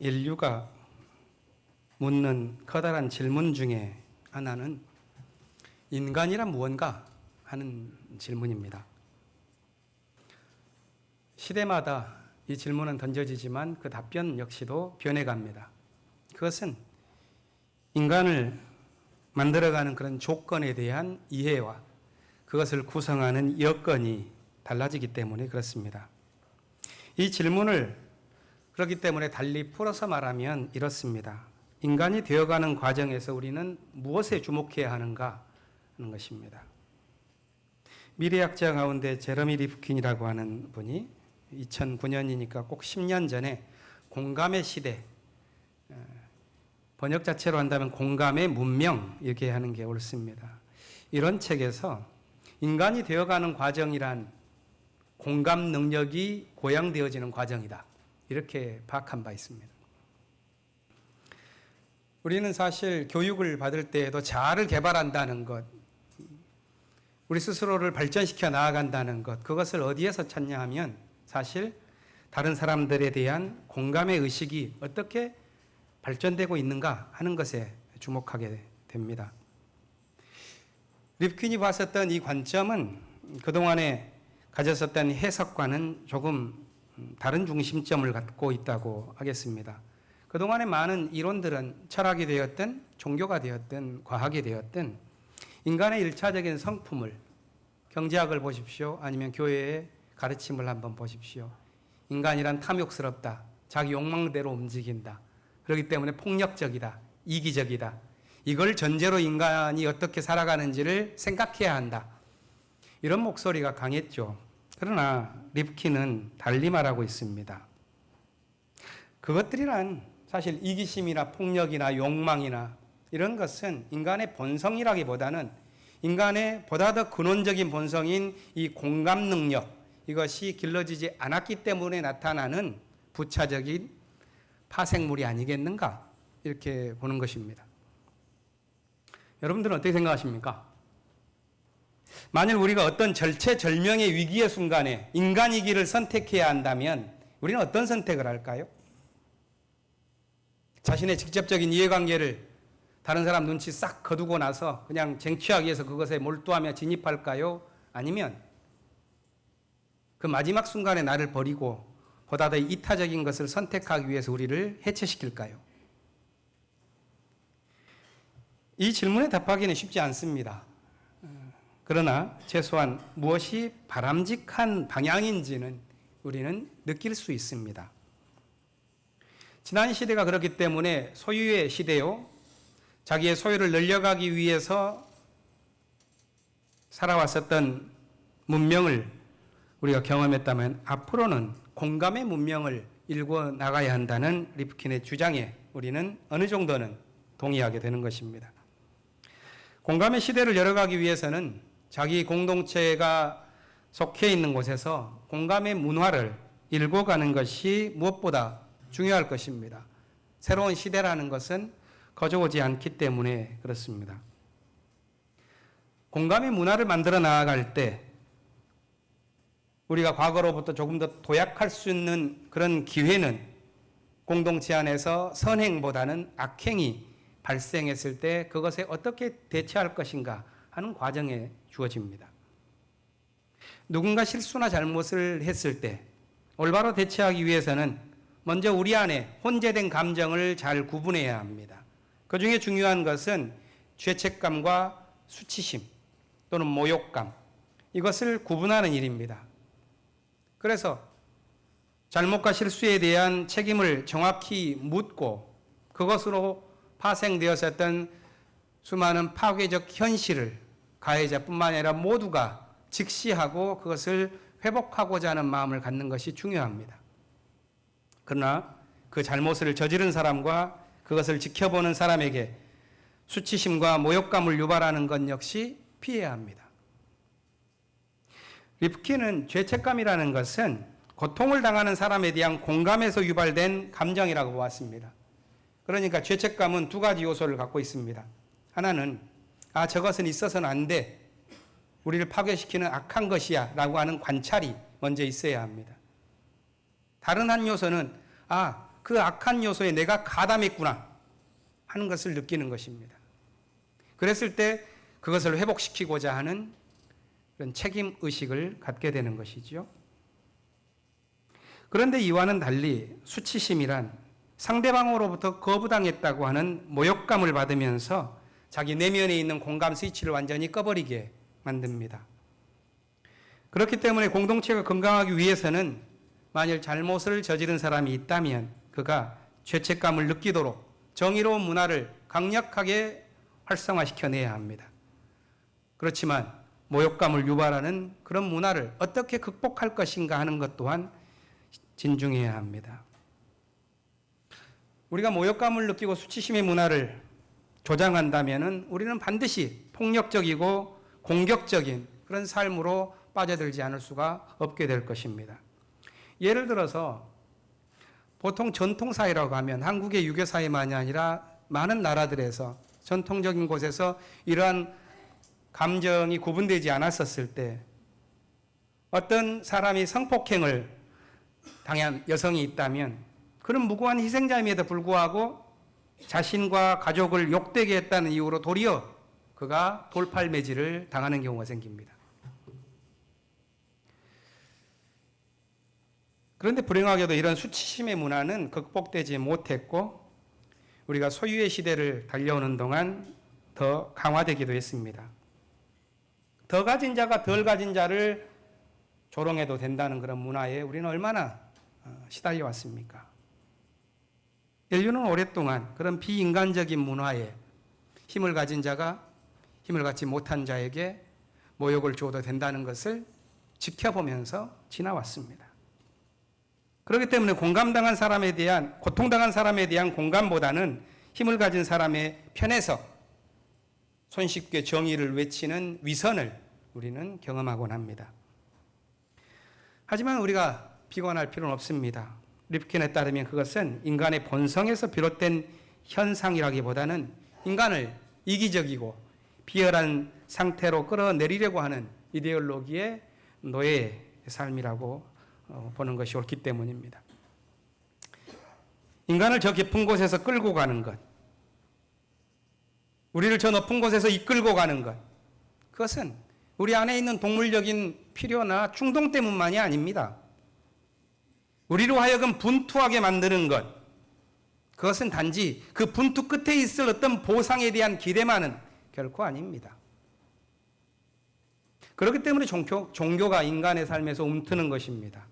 인류가 묻는 커다란 질문 중에 하나는 인간이란 무언가 하는 질문입니다. 시대마다 이 질문은 던져지지만 그 답변 역시도 변해갑니다. 그것은 인간을 만들어가는 그런 조건에 대한 이해와 그것을 구성하는 여건이 달라지기 때문에 그렇습니다. 이 질문을 그렇기 때문에 달리 풀어서 말하면 이렇습니다. 인간이 되어가는 과정에서 우리는 무엇에 주목해야 하는가 하는 것입니다. 미래학자 가운데 제러미 리프킨이라고 하는 분이 2009년이니까 꼭 10년 전에 공감의 시대, 번역 자체로 한다면 공감의 문명 이렇게 하는 게 옳습니다. 이런 책에서 인간이 되어가는 과정이란 공감 능력이 고양되어지는 과정이다. 이렇게 파악한 바 있습니다. 우리는 사실 교육을 받을 때에도 자아를 개발한다는 것, 우리 스스로를 발전시켜 나아간다는 것, 그것을 어디에서 찾냐 하면 사실 다른 사람들에 대한 공감의 의식이 어떻게 발전되고 있는가 하는 것에 주목하게 됩니다. 립킨이 봤었던 이 관점은 그동안에 가졌었던 해석과는 조금 다른 중심점을 갖고 있다고 하겠습니다. 그동안의 많은 이론들은 철학이 되었든 종교가 되었든 과학이 되었든 인간의 일차적인 성품을, 경제학을 보십시오. 아니면 교회의 가르침을 한번 보십시오. 인간이란 탐욕스럽다. 자기 욕망대로 움직인다. 그렇기 때문에 폭력적이다. 이기적이다. 이걸 전제로 인간이 어떻게 살아가는지를 생각해야 한다. 이런 목소리가 강했죠. 그러나 립킨은 달리 말하고 있습니다. 그것들이란 사실 이기심이나 폭력이나 욕망이나 이런 것은 인간의 본성이라기보다는 인간의 보다 더 근원적인 본성인 이 공감 능력, 이것이 길러지지 않았기 때문에 나타나는 부차적인 파생물이 아니겠는가 이렇게 보는 것입니다. 여러분들은 어떻게 생각하십니까? 만일 우리가 어떤 절체절명의 위기의 순간에 인간이기를 선택해야 한다면 우리는 어떤 선택을 할까요? 자신의 직접적인 이해관계를 다른 사람 눈치 싹 거두고 나서 그냥 쟁취하기 위해서 그것에 몰두하며 진입할까요? 아니면 그 마지막 순간에 나를 버리고 보다 더 이타적인 것을 선택하기 위해서 우리를 해체시킬까요? 이 질문에 답하기는 쉽지 않습니다. 그러나 최소한 무엇이 바람직한 방향인지는 우리는 느낄 수 있습니다. 지난 시대가 그렇기 때문에 소유의 시대요. 자기의 소유를 늘려가기 위해서 살아왔었던 문명을 우리가 경험했다면 앞으로는 공감의 문명을 일궈 나가야 한다는 립킨의 주장에 우리는 어느 정도는 동의하게 되는 것입니다. 공감의 시대를 열어가기 위해서는 자기 공동체가 속해 있는 곳에서 공감의 문화를 일궈가는 것이 무엇보다 중요할 것입니다. 새로운 시대라는 것은 거저오지 않기 때문에 그렇습니다. 공감의 문화를 만들어 나아갈 때 우리가 과거로부터 조금 더 도약할 수 있는 그런 기회는 공동체 안에서 선행보다는 악행이 발생했을 때 그것에 어떻게 대처할 것인가 하는 과정에 주어집니다. 누군가 실수나 잘못을 했을 때 올바로 대처하기 위해서는 먼저 우리 안에 혼재된 감정을 잘 구분해야 합니다. 그 중에 중요한 것은 죄책감과 수치심 또는 모욕감, 이것을 구분하는 일입니다. 그래서 잘못과 실수에 대한 책임을 정확히 묻고 그것으로 파생되었었던 수많은 파괴적 현실을 가해자뿐만 아니라 모두가 직시하고 그것을 회복하고자 하는 마음을 갖는 것이 중요합니다. 그러나 그 잘못을 저지른 사람과 그것을 지켜보는 사람에게 수치심과 모욕감을 유발하는 것 역시 피해야 합니다. 립킨은 죄책감이라는 것은 고통을 당하는 사람에 대한 공감에서 유발된 감정이라고 보았습니다. 그러니까 죄책감은 두 가지 요소를 갖고 있습니다. 하나는 저것은 있어서는 안 돼. 우리를 파괴시키는 악한 것이야 라고 하는 관찰이 먼저 있어야 합니다. 다른 한 요소는 그 악한 요소에 내가 가담했구나 하는 것을 느끼는 것입니다. 그랬을 때 그것을 회복시키고자 하는 그런 책임 의식을 갖게 되는 것이죠. 그런데 이와는 달리 수치심이란 상대방으로부터 거부당했다고 하는 모욕감을 받으면서 자기 내면에 있는 공감 스위치를 완전히 꺼버리게 만듭니다. 그렇기 때문에 공동체가 건강하기 위해서는 만일 잘못을 저지른 사람이 있다면 그가 죄책감을 느끼도록 정의로운 문화를 강력하게 활성화시켜내야 합니다. 그렇지만 모욕감을 유발하는 그런 문화를 어떻게 극복할 것인가 하는 것 또한 진중해야 합니다. 우리가 모욕감을 느끼고 수치심의 문화를 조장한다면 우리는 반드시 폭력적이고 공격적인 그런 삶으로 빠져들지 않을 수가 없게 될 것입니다. 예를 들어서 보통 전통사회라고 하면 한국의 유교사회만이 아니라 많은 나라들에서 전통적인 곳에서 이러한 감정이 구분되지 않았었을 때 어떤 사람이 성폭행을 당한 여성이 있다면 그런 무고한 희생자임에도 불구하고 자신과 가족을 욕되게 했다는 이유로 도리어 그가 돌팔매질을 당하는 경우가 생깁니다. 그런데 불행하게도 이런 수치심의 문화는 극복되지 못했고 우리가 소유의 시대를 달려오는 동안 더 강화되기도 했습니다. 더 가진 자가 덜 가진 자를 조롱해도 된다는 그런 문화에 우리는 얼마나 시달려 왔습니까? 인류는 오랫동안 그런 비인간적인 문화에 힘을 가진 자가 힘을 갖지 못한 자에게 모욕을 주어도 된다는 것을 지켜보면서 지나왔습니다. 그렇기 때문에 공감당한 사람에 대한, 고통당한 사람에 대한 공감보다는 힘을 가진 사람의 편에서 손쉽게 정의를 외치는 위선을 우리는 경험하곤 합니다. 하지만 우리가 비관할 필요는 없습니다. 립킨에 따르면 그것은 인간의 본성에서 비롯된 현상이라기보다는 인간을 이기적이고 비열한 상태로 끌어내리려고 하는 이데올로기의 노예의 삶이라고 보는 것이 옳기 때문입니다. 인간을 저 깊은 곳에서 끌고 가는 것, 우리를 저 높은 곳에서 이끌고 가는 것, 그것은 우리 안에 있는 동물적인 필요나 충동 때문만이 아닙니다. 우리로 하여금 분투하게 만드는 것, 그것은 단지 그 분투 끝에 있을 어떤 보상에 대한 기대만은 결코 아닙니다. 그렇기 때문에 종교가 인간의 삶에서 움트는 것입니다.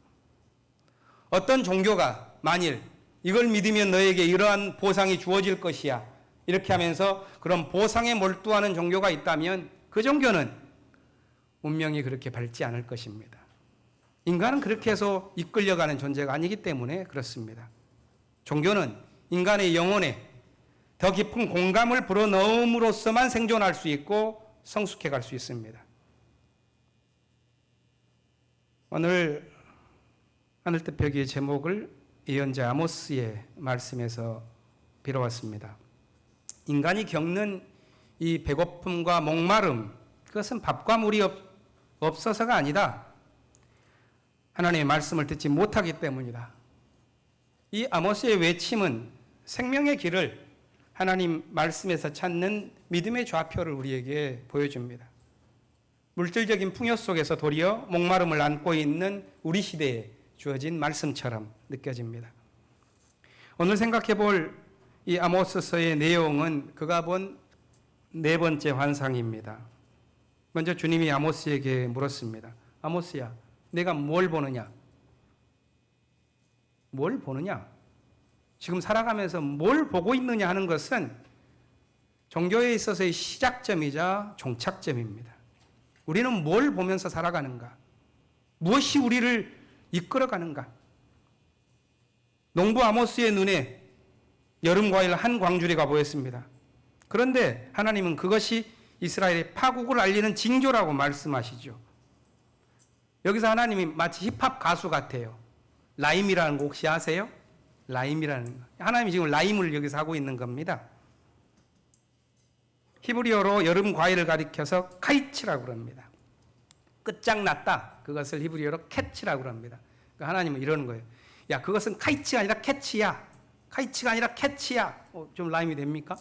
어떤 종교가 만일 이걸 믿으면 너에게 이러한 보상이 주어질 것이야 이렇게 하면서 그런 보상에 몰두하는 종교가 있다면 그 종교는 운명이 그렇게 밝지 않을 것입니다. 인간은 그렇게 해서 이끌려가는 존재가 아니기 때문에 그렇습니다. 종교는 인간의 영혼에 더 깊은 공감을 불어넣음으로써만 생존할 수 있고 성숙해 갈 수 있습니다. 오늘 하늘뜻 벽의 제목을 예언자 아모스의 말씀에서 빌어왔습니다. 인간이 겪는 이 배고픔과 목마름, 그것은 밥과 물이 없어서가 아니다. 하나님의 말씀을 듣지 못하기 때문이다. 이 아모스의 외침은 생명의 길을 하나님 말씀에서 찾는 믿음의 좌표를 우리에게 보여줍니다. 물질적인 풍요 속에서 도리어 목마름을 안고 있는 우리 시대에 주어진 말씀처럼 느껴집니다. 오늘 생각해 볼 이 아모스서의 내용은 그가 본 네 번째 환상입니다. 먼저 주님이 아모스에게 물었습니다. 아모스야, 내가 뭘 보느냐? 뭘 보느냐? 지금 살아가면서 뭘 보고 있느냐 하는 것은 종교에 있어서의 시작점이자 종착점입니다. 우리는 뭘 보면서 살아가는가? 무엇이 우리를 이끌어가는가? 농부 아모스의 눈에 여름 과일 한 광주리가 보였습니다. 그런데 하나님은 그것이 이스라엘의 파국을 알리는 징조라고 말씀하시죠. 여기서 하나님이 마치 힙합 가수 같아요. 라임이라는 거 혹시 아세요? 라임이라는 거. 하나님이 지금 라임을 여기서 하고 있는 겁니다. 히브리어로 여름 과일을 가리켜서 카이치라고 그럽니다. 끝장났다. 그것을 히브리어로 캐치라고 합니다. 그러니까 하나님은 이러는 거예요. 야, 그것은 카이치가 아니라 캐치야. 카이치가 아니라 캐치야. 좀 라임이 됩니까?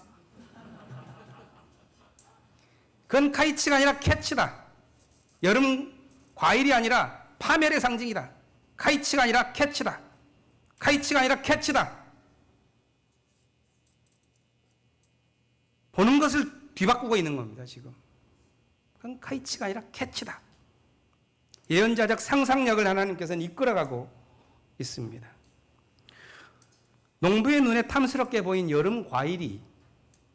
그건 카이치가 아니라 캐치다. 여름 과일이 아니라 파멸의 상징이다. 카이치가 아니라 캐치다. 카이치가 아니라 캐치다. 보는 것을 뒤바꾸고 있는 겁니다, 지금. 그건 카이치가 아니라 캐치다. 예언자적 상상력을 하나님께서는 이끌어가고 있습니다. 농부의 눈에 탐스럽게 보인 여름 과일이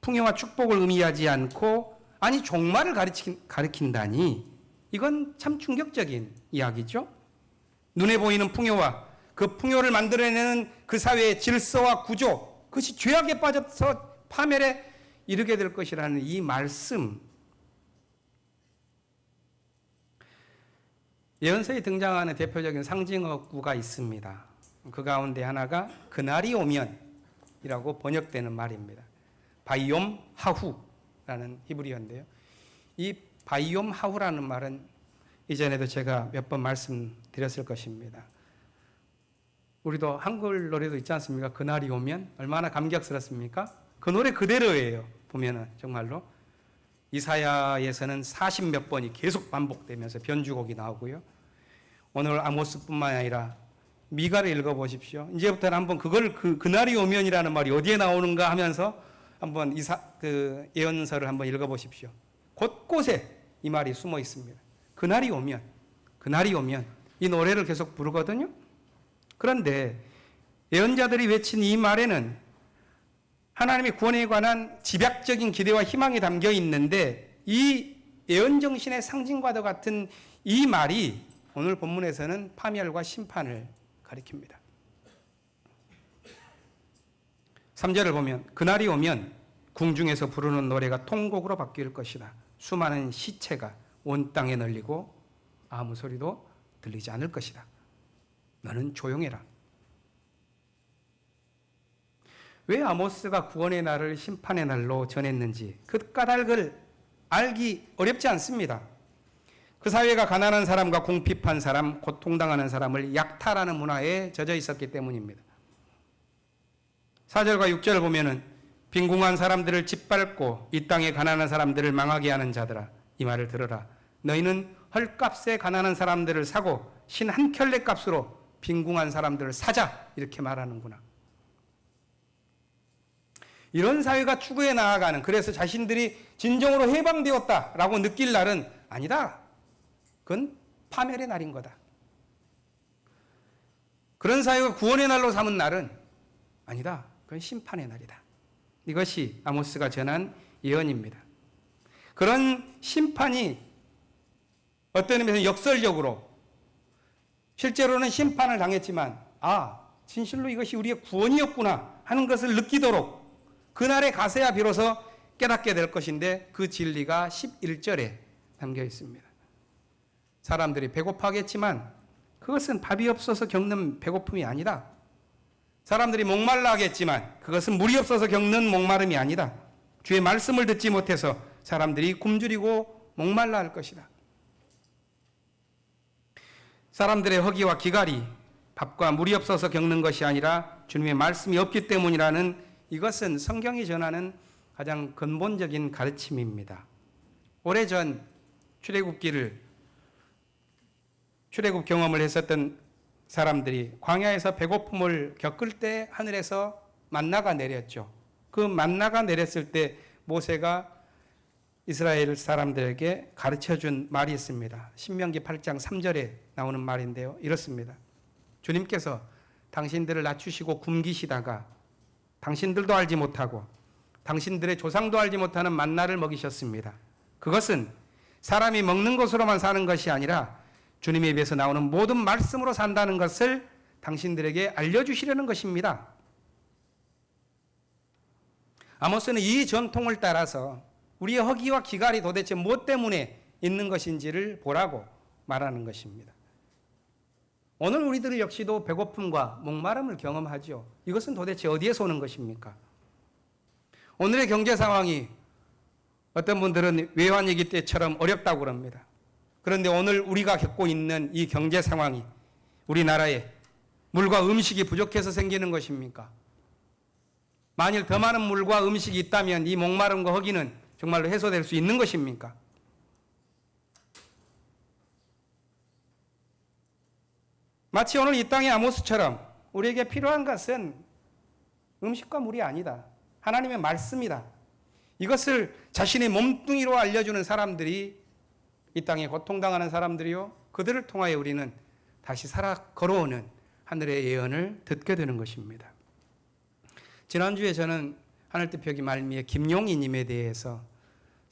풍요와 축복을 의미하지 않고 아니 종말을 가리킨다니 이건 참 충격적인 이야기죠. 눈에 보이는 풍요와 그 풍요를 만들어내는 그 사회의 질서와 구조, 그것이 죄악에 빠져서 파멸에 이르게 될 것이라는 이 말씀, 예언서에 등장하는 대표적인 상징어구가 있습니다. 그 가운데 하나가 그날이 오면이라고 번역되는 말입니다. 바이옴 하후라는 히브리어인데요. 이 바이옴 하후라는 말은 이전에도 제가 몇 번 말씀드렸을 것입니다. 우리도 한글 노래도 있지 않습니까? 그날이 오면 얼마나 감격스럽습니까? 그 노래 그대로예요. 보면은 정말로 이사야에서는 40몇 번이 계속 반복되면서 변주곡이 나오고요. 오늘 아모스뿐만 아니라 미가를 읽어보십시오. 이제부터는 한번 그걸 그날이 오면이라는 말이 어디에 나오는가 하면서 한번 예언서를 한번 읽어보십시오. 곳곳에 이 말이 숨어 있습니다. 그날이 오면, 그날이 오면 이 노래를 계속 부르거든요. 그런데 예언자들이 외친 이 말에는 하나님의 구원에 관한 집약적인 기대와 희망이 담겨 있는데 이 예언 정신의 상징과도 같은 이 말이 오늘 본문에서는 파멸과 심판을 가리킵니다. 3절을 보면 그날이 오면 궁중에서 부르는 노래가 통곡으로 바뀔 것이다. 수많은 시체가 온 땅에 널리고 아무 소리도 들리지 않을 것이다. 너는 조용해라. 왜 아모스가 구원의 날을 심판의 날로 전했는지 그 까닭을 알기 어렵지 않습니다. 그 사회가 가난한 사람과 궁핍한 사람, 고통당하는 사람을 약탈하는 문화에 젖어 있었기 때문입니다. 4절과 6절을 보면은 빈궁한 사람들을 짓밟고 이 땅에 가난한 사람들을 망하게 하는 자들아 이 말을 들어라. 너희는 헐값에 가난한 사람들을 사고 신 한 켤레 값으로 빈궁한 사람들을 사자 이렇게 말하는구나. 이런 사회가 추구해 나아가는, 그래서 자신들이 진정으로 해방되었다라고 느낄 날은 아니다. 그건 파멸의 날인 거다. 그런 사회가 구원의 날로 삼은 날은 아니다. 그건 심판의 날이다. 이것이 아모스가 전한 예언입니다. 그런 심판이 어떤 의미에서 역설적으로 실제로는 심판을 당했지만 진실로 이것이 우리의 구원이었구나 하는 것을 느끼도록 그날에 가서야 비로소 깨닫게 될 것인데 그 진리가 11절에 담겨 있습니다. 사람들이 배고파하겠지만 그것은 밥이 없어서 겪는 배고픔이 아니다. 사람들이 목말라 하겠지만 그것은 물이 없어서 겪는 목마름이 아니다. 주의 말씀을 듣지 못해서 사람들이 굶주리고 목말라 할 것이다. 사람들의 허기와 기갈이 밥과 물이 없어서 겪는 것이 아니라 주님의 말씀이 없기 때문이라는 이것은 성경이 전하는 가장 근본적인 가르침입니다. 오래전 출애굽 경험을 했었던 사람들이 광야에서 배고픔을 겪을 때 하늘에서 만나가 내렸죠. 그 만나가 내렸을 때 모세가 이스라엘 사람들에게 가르쳐준 말이 있습니다. 신명기 8장 3절에 나오는 말인데요. 이렇습니다. 주님께서 당신들을 낮추시고 굶기시다가 당신들도 알지 못하고 당신들의 조상도 알지 못하는 만나를 먹이셨습니다. 그것은 사람이 먹는 것으로만 사는 것이 아니라 주님의 입에서 나오는 모든 말씀으로 산다는 것을 당신들에게 알려주시려는 것입니다. 아모스는 이 전통을 따라서 우리의 허기와 기갈이 도대체 무엇 때문에 있는 것인지를 보라고 말하는 것입니다. 오늘 우리들 역시도 배고픔과 목마름을 경험하죠. 이것은 도대체 어디에서 오는 것입니까? 오늘의 경제 상황이 어떤 분들은 외환위기 때처럼 어렵다고 그럽니다. 그런데 오늘 우리가 겪고 있는 이 경제 상황이 우리나라에 물과 음식이 부족해서 생기는 것입니까? 만일 더 많은 물과 음식이 있다면 이 목마름과 허기는 정말로 해소될 수 있는 것입니까? 마치 오늘 이 땅의 아모스처럼 우리에게 필요한 것은 음식과 물이 아니다. 하나님의 말씀이다. 이것을 자신의 몸뚱이로 알려주는 사람들이 이 땅에 고통당하는 사람들이요. 그들을 통하여 우리는 다시 살아 걸어오는 하늘의 예언을 듣게 되는 것입니다. 지난주에 저는 하늘뜻표기 말미에 김용희님에 대해서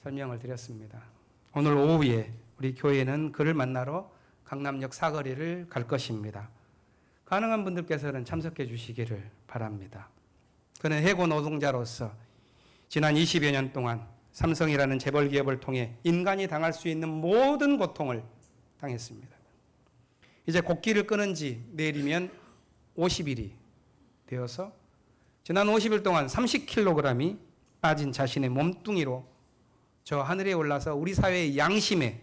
설명을 드렸습니다. 오늘 오후에 우리 교회는 그를 만나러 강남역 사거리를 갈 것입니다. 가능한 분들께서는 참석해 주시기를 바랍니다. 그는 해고 노동자로서 지난 20여 년 동안 삼성이라는 재벌 기업을 통해 인간이 당할 수 있는 모든 고통을 당했습니다. 이제 곡기를 끊은 지 내일이면 50일이 되어서 지난 50일 동안 30kg이 빠진 자신의 몸뚱이로 저 하늘에 올라서 우리 사회의 양심에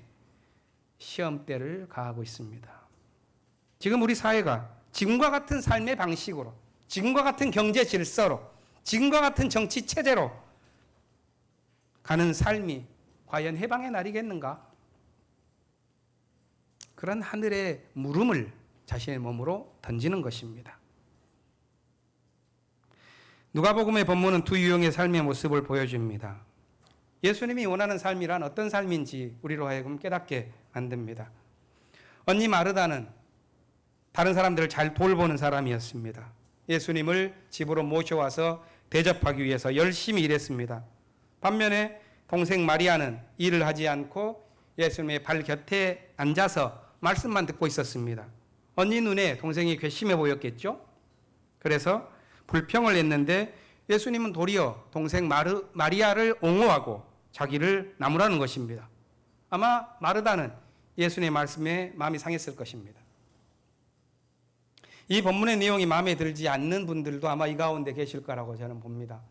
시험대를 가하고 있습니다. 지금 우리 사회가 지금과 같은 삶의 방식으로, 지금과 같은 경제 질서로, 지금과 같은 정치 체제로 가는 삶이 과연 해방의 날이겠는가? 그런 하늘의 물음을 자신의 몸으로 던지는 것입니다. 누가복음의 본문은 두 유형의 삶의 모습을 보여줍니다. 예수님이 원하는 삶이란 어떤 삶인지 우리로 하여금 깨닫게 만듭니다. 언니 마르다는 다른 사람들을 잘 돌보는 사람이었습니다. 예수님을 집으로 모셔와서 대접하기 위해서 열심히 일했습니다. 반면에 동생 마리아는 일을 하지 않고 예수님의 발 곁에 앉아서 말씀만 듣고 있었습니다. 언니 눈에 동생이 괘씸해 보였겠죠? 그래서 불평을 했는데 예수님은 도리어 동생 마리아를 옹호하고 자기를 나무라는 것입니다. 아마 마르다는 예수님의 말씀에 마음이 상했을 것입니다. 이 본문의 내용이 마음에 들지 않는 분들도 아마 이 가운데 계실 거라고 저는 봅니다.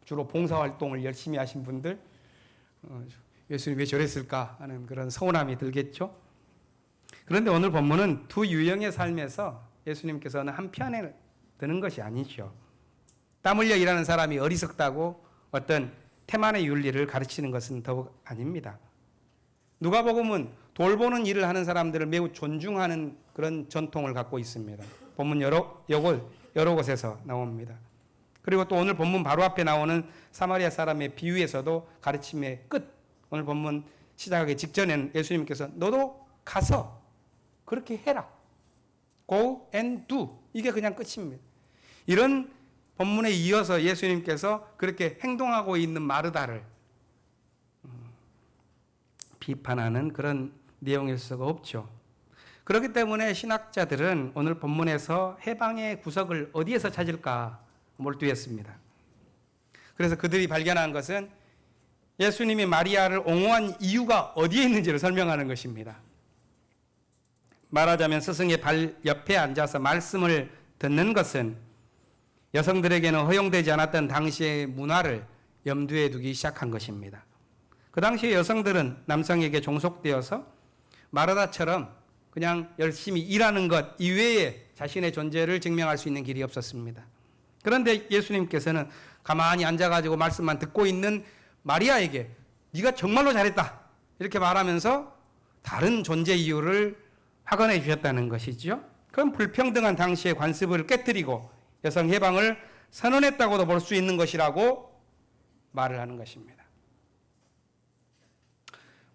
주로 봉사활동을 열심히 하신 분들, 예수님이 왜 저랬을까 하는 그런 서운함이 들겠죠. 그런데 오늘 본문은 두 유형의 삶에서 예수님께서는 한편에 드는 것이 아니죠. 땀 흘려 일하는 사람이 어리석다고 어떤 태만의 윤리를 가르치는 것은 더욱 아닙니다. 누가복음은 돌보는 일을 하는 사람들을 매우 존중하는 그런 전통을 갖고 있습니다. 본문 여러 곳에서 나옵니다. 그리고 또 오늘 본문 바로 앞에 나오는 사마리아 사람의 비유에서도 가르침의 끝, 오늘 본문 시작하기 직전에는 예수님께서 너도 가서 그렇게 해라. Go and do. 이게 그냥 끝입니다. 이런 본문에 이어서 예수님께서 그렇게 행동하고 있는 마르다를 비판하는 그런 내용일 수가 없죠. 그렇기 때문에 신학자들은 오늘 본문에서 해방의 구석을 어디에서 찾을까 몰두했습니다. 그래서 그들이 발견한 것은 예수님이 마리아를 옹호한 이유가 어디에 있는지를 설명하는 것입니다. 말하자면 스승의 발 옆에 앉아서 말씀을 듣는 것은 여성들에게는 허용되지 않았던 당시의 문화를 염두에 두기 시작한 것입니다. 그 당시에 여성들은 남성에게 종속되어서 마르다처럼 그냥 열심히 일하는 것 이외에 자신의 존재를 증명할 수 있는 길이 없었습니다. 그런데 예수님께서는 가만히 앉아가지고 말씀만 듣고 있는 마리아에게 네가 정말로 잘했다 이렇게 말하면서 다른 존재 이유를 확언해 주셨다는 것이죠. 그건 불평등한 당시의 관습을 깨뜨리고 여성 해방을 선언했다고도 볼 수 있는 것이라고 말을 하는 것입니다.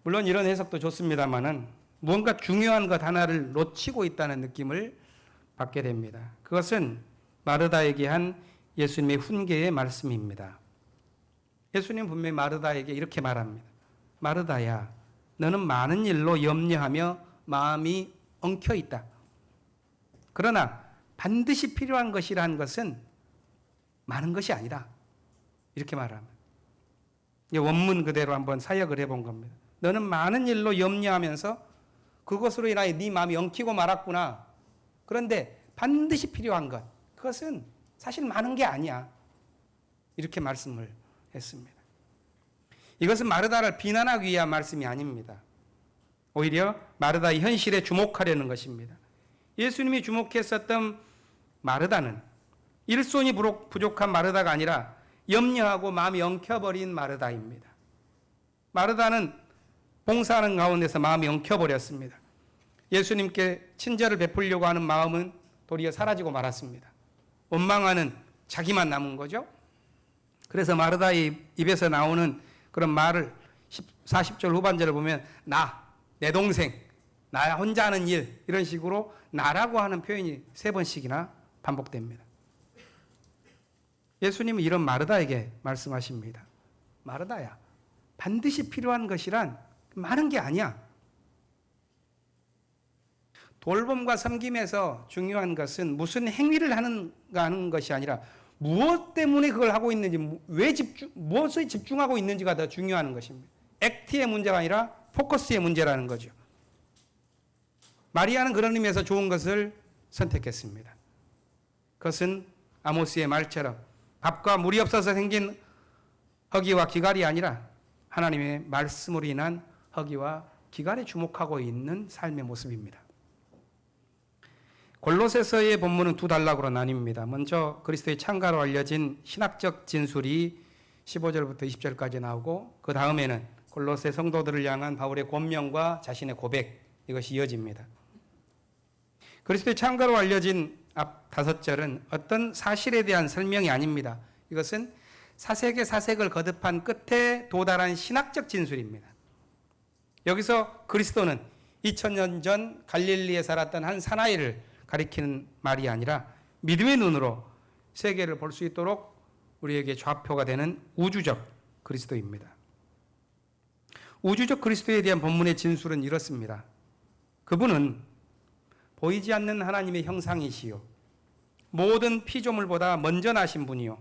물론 이런 해석도 좋습니다만은 무언가 중요한 것 하나를 놓치고 있다는 느낌을 받게 됩니다. 그것은 마르다에게 한 예수님의 훈계의 말씀입니다. 예수님 분명히 마르다에게 이렇게 말합니다. 마르다야, 너는 많은 일로 염려하며 마음이 엉켜 있다. 그러나 반드시 필요한 것이라는 것은 많은 것이 아니다. 이렇게 말합니다. 원문 그대로 한번 사역을 해본 겁니다. 너는 많은 일로 염려하면서 그것으로 인하여 네 마음이 엉키고 말았구나. 그런데 반드시 필요한 것, 그것은 사실 많은 게 아니야. 이렇게 말씀을 했습니다. 이것은 마르다를 비난하기 위한 말씀이 아닙니다. 오히려 마르다의 현실에 주목하려는 것입니다. 예수님이 주목했었던 마르다는 일손이 부족한 마르다가 아니라 염려하고 마음이 엉켜버린 마르다입니다. 마르다는 봉사하는 가운데서 마음이 엉켜버렸습니다. 예수님께 친절을 베풀려고 하는 마음은 도리어 사라지고 말았습니다. 원망하는 자기만 남은 거죠. 그래서 마르다의 입에서 나오는 그런 말을 40절 후반절을 보면 내 동생, 나 혼자 하는 일, 이런 식으로 나라고 하는 표현이 3번씩이나 반복됩니다. 예수님은 이런 마르다에게 말씀하십니다. 마르다야, 반드시 필요한 것이란 많은 게 아니야. 돌봄과 섬김에서 중요한 것은 무슨 행위를 하는가 하는 것이 아니라 무엇 때문에 그걸 하고 있는지, 무엇에 집중하고 있는지가 더 중요한 것입니다. 액트의 문제가 아니라 포커스의 문제라는 거죠. 마리아는 그런 의미에서 좋은 것을 선택했습니다. 그것은 아모스의 말처럼 밥과 물이 없어서 생긴 허기와 기갈이 아니라 하나님의 말씀으로 인한 허기와 기갈에 주목하고 있는 삶의 모습입니다. 골로새서의 본문은 2단락으로 나뉩니다. 먼저 그리스도의 창가로 알려진 신학적 진술이 15절부터 20절까지 나오고, 그 다음에는 골로새 성도들을 향한 바울의 권면과 자신의 고백, 이것이 이어집니다. 그리스도의 창가로 알려진 앞 5절은 어떤 사실에 대한 설명이 아닙니다. 이것은 사색의 사색을 거듭한 끝에 도달한 신학적 진술입니다. 여기서 그리스도는 2000년 전 갈릴리에 살았던 한 사나이를 가리키는 말이 아니라 믿음의 눈으로 세계를 볼 수 있도록 우리에게 좌표가 되는 우주적 그리스도입니다. 우주적 그리스도에 대한 본문의 진술은 이렇습니다. 그분은 보이지 않는 하나님의 형상이시요, 모든 피조물보다 먼저 나신 분이요,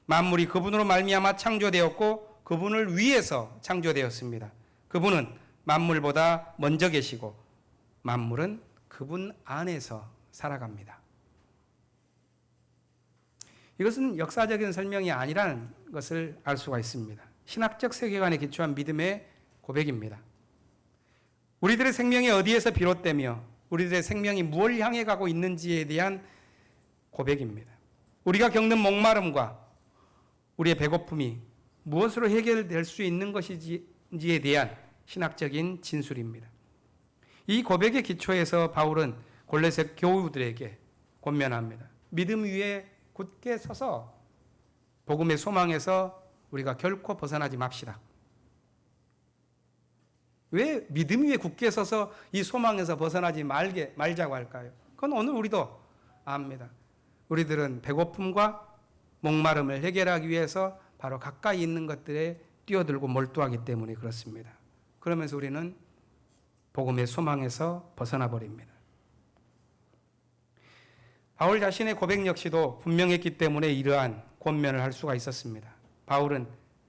만물이 그분으로 말미암아 창조되었고 그분을 위해서 창조되었습니다. 그분은 만물보다 먼저 계시고 만물은 그분 안에서 살아갑니다. 이것은 역사적인 설명이 아니라는 것을 알 수가 있습니다. 신학적 세계관에 기초한 믿음의 고백입니다. 우리들의 생명이 어디에서 비롯되며 우리들의 생명이 무엇을 향해 가고 있는지에 대한 고백입니다. 우리가 겪는 목마름과 우리의 배고픔이 무엇으로 해결될 수 있는 것인지에 대한 신학적인 진술입니다. 이 고백의 기초에서 바울은 골로새 교우들에게 권면합니다. 믿음 위에 굳게 서서 복음의 소망에서 우리가 결코 벗어나지 맙시다. 왜 믿음 위에 굳게 서서 이 소망에서 벗어나지 말자고 할까요? 그건 오늘 우리도 압니다. 우리들은 배고픔과 목마름을 해결하기 위해서 바로 가까이 있는 것들에 뛰어들고 몰두하기 때문에 그렇습니다. 그러면서 우리는 복음의 소망에서 벗어나 버립니다. 바울 자신의 고백 역시도 분명했기 때문에 이러한 권면을 할 수가 있었습니다. 바울은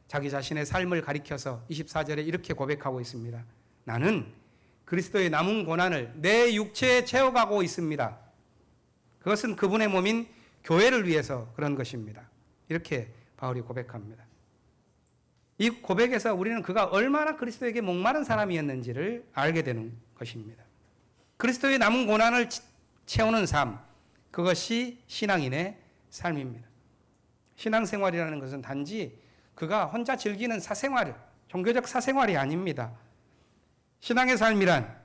자기 자신의 삶을 가리켜서 24절에 이렇게 고백하고 있습니다. 나는 그리스도의 남은 고난을 내 육체에 채워가고 있습니다. 그것은 그분의 몸인 교회를 위해서 그런 것입니다. 이렇게 바울이 고백합니다. 이 고백에서 우리는 그가 얼마나 그리스도에게 목마른 사람이었는지를 알게 되는 것입니다. 그리스도의 남은 고난을 채우는 삶, 그것이 신앙인의 삶입니다. 신앙생활이라는 것은 단지 그가 혼자 즐기는 사생활, 종교적 사생활이 아닙니다. 신앙의 삶이란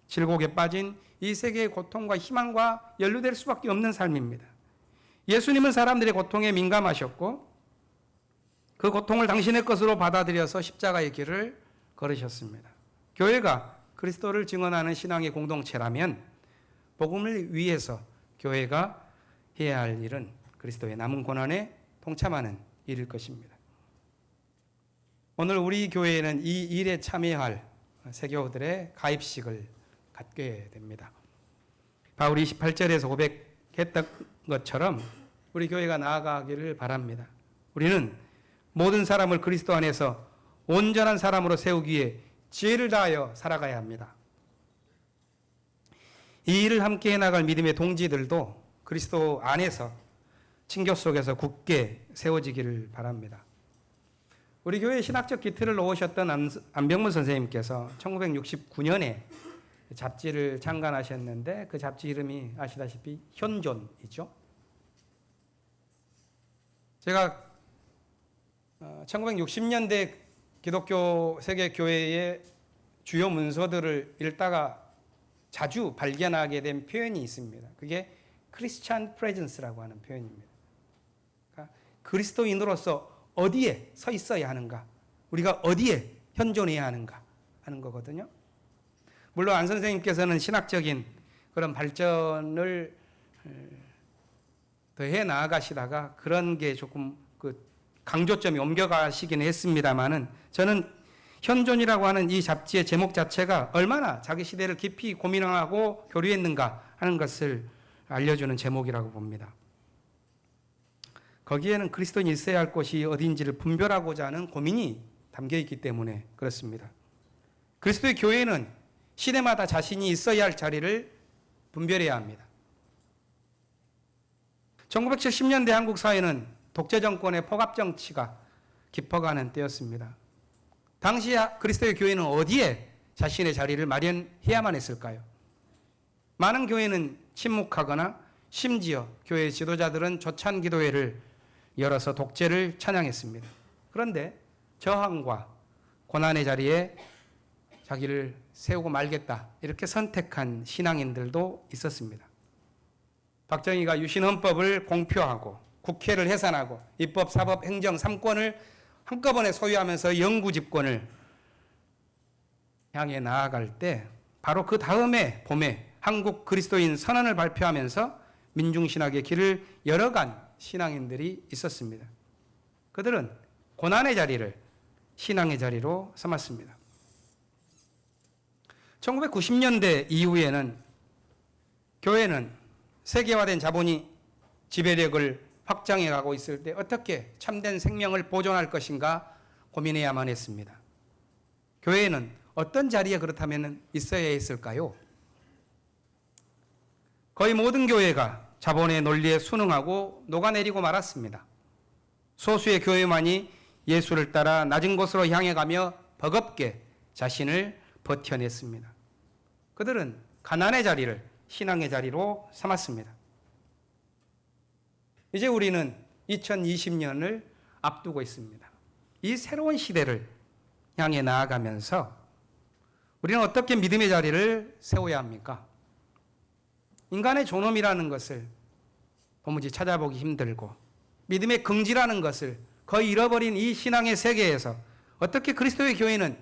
질곡에 빠진 이 세계의 고통과 희망과 연루될 수밖에 없는 삶입니다. 예수님은 사람들의 고통에 민감하셨고 그 고통을 당신의 것으로 받아들여서 십자가의 길을 걸으셨습니다. 교회가 그리스도를 증언하는 신앙의 공동체라면 복음을 위해서 교회가 해야 할 일은 그리스도의 남은 고난에 동참하는 일일 것입니다. 오늘 우리 교회에는 이 일에 참여할 세교우들의 가입식을 갖게 됩니다. 바울이 28절에서 고백했던 것처럼 우리 교회가 나아가기를 바랍니다. 우리는 모든 사람을 그리스도 안에서 온전한 사람으로 세우기 위해 지혜를 다하여 살아가야 합니다. 이 일을 함께 해나갈 믿음의 동지들도 그리스도 안에서 친교 속에서 굳게 세워지기를 바랍니다. 우리 교회 신학적 기틀을 놓으셨던 안병문 선생님께서 1969년에 잡지를 창간하셨는데 그 잡지 이름이 아시다시피 현존이죠. 제가 1960년대 기독교 세계 교회의 주요 문서들을 읽다가 자주 발견하게 된 표현이 있습니다. 그게 크리스찬 프레젠스라고 하는 표현입니다. 그러니까 그리스도인으로서 어디에 서 있어야 하는가, 우리가 어디에 현존해야 하는가 하는 거거든요. 물론 안 선생님께서는 신학적인 그런 발전을 더 해 나아가시다가 그런 게 조금 그 강조점이 옮겨가시긴 했습니다만은, 저는 현존이라고 하는 이 잡지의 제목 자체가 얼마나 자기 시대를 깊이 고민하고 교류했는가 하는 것을 알려주는 제목이라고 봅니다. 거기에는 그리스도인이 있어야 할 곳이 어디인지를 분별하고자 하는 고민이 담겨 있기 때문에 그렇습니다. 그리스도의 교회는 시대마다 자신이 있어야 할 자리를 분별해야 합니다. 1970년대 한국 사회는 독재 정권의 포갑 정치가 깊어가는 때였습니다. 당시 그리스도의 교회는 어디에 자신의 자리를 마련해야만 했을까요? 많은 교회는 침묵하거나 심지어 교회 지도자들은 조찬 기도회를 열어서 독재를 찬양했습니다. 그런데 저항과 고난의 자리에 자기를 세우고 말겠다 이렇게 선택한 신앙인들도 있었습니다. 박정희가 유신헌법을 공표하고 국회를 해산하고 입법, 사법, 행정 3권을 한꺼번에 소유하면서 영구 집권을 향해 나아갈 때 바로 그 다음에 봄에 한국 그리스도인 선언을 발표하면서 민중신학의 길을 열어간 신앙인들이 있었습니다. 그들은 고난의 자리를 신앙의 자리로 삼았습니다. 1990년대 이후에는 교회는 세계화된 자본이 지배력을 확장해 가고 있을 때 어떻게 참된 생명을 보존할 것인가 고민해야만 했습니다. 교회는 어떤 자리에 그렇다면 있어야 했을까요? 거의 모든 교회가 자본의 논리에 순응하고 녹아내리고 말았습니다. 소수의 교회만이 예수를 따라 낮은 곳으로 향해 가며 버겁게 자신을 버텨냈습니다. 그들은 가난의 자리를 신앙의 자리로 삼았습니다. 이제 우리는 2020년을 앞두고 있습니다. 이 새로운 시대를 향해 나아가면서 우리는 어떻게 믿음의 자리를 세워야 합니까? 인간의 존엄이라는 것을 도무지 찾아보기 힘들고 믿음의 긍지라는 것을 거의 잃어버린 이 신앙의 세계에서 어떻게 그리스도의 교회는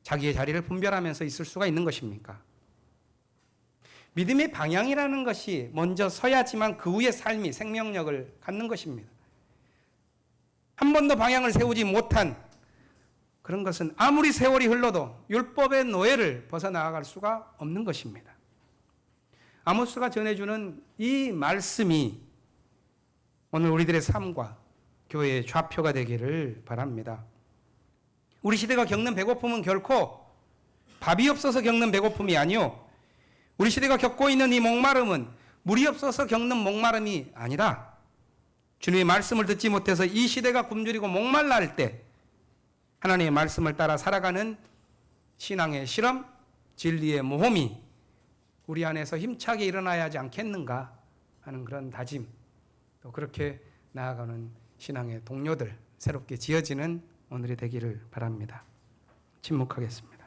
자기의 자리를 분별하면서 있을 수가 있는 것입니까? 믿음의 방향이라는 것이 먼저 서야지만 그 후의 삶이 생명력을 갖는 것입니다. 한 번도 방향을 세우지 못한 그런 것은 아무리 세월이 흘러도 율법의 노예를 벗어나갈 수가 없는 것입니다. 아모스가 전해주는 이 말씀이 오늘 우리들의 삶과 교회의 좌표가 되기를 바랍니다. 우리 시대가 겪는 배고픔은 결코 밥이 없어서 겪는 배고픔이 아니요, 우리 시대가 겪고 있는 이 목마름은 물이 없어서 겪는 목마름이 아니라 주님의 말씀을 듣지 못해서 이 시대가 굶주리고 목말라 할 때 하나님의 말씀을 따라 살아가는 신앙의 실험, 진리의 모험이 우리 안에서 힘차게 일어나야 하지 않겠는가 하는 그런 다짐, 또 그렇게 나아가는 신앙의 동료들 새롭게 지어지는 오늘이 되기를 바랍니다. 침묵하겠습니다.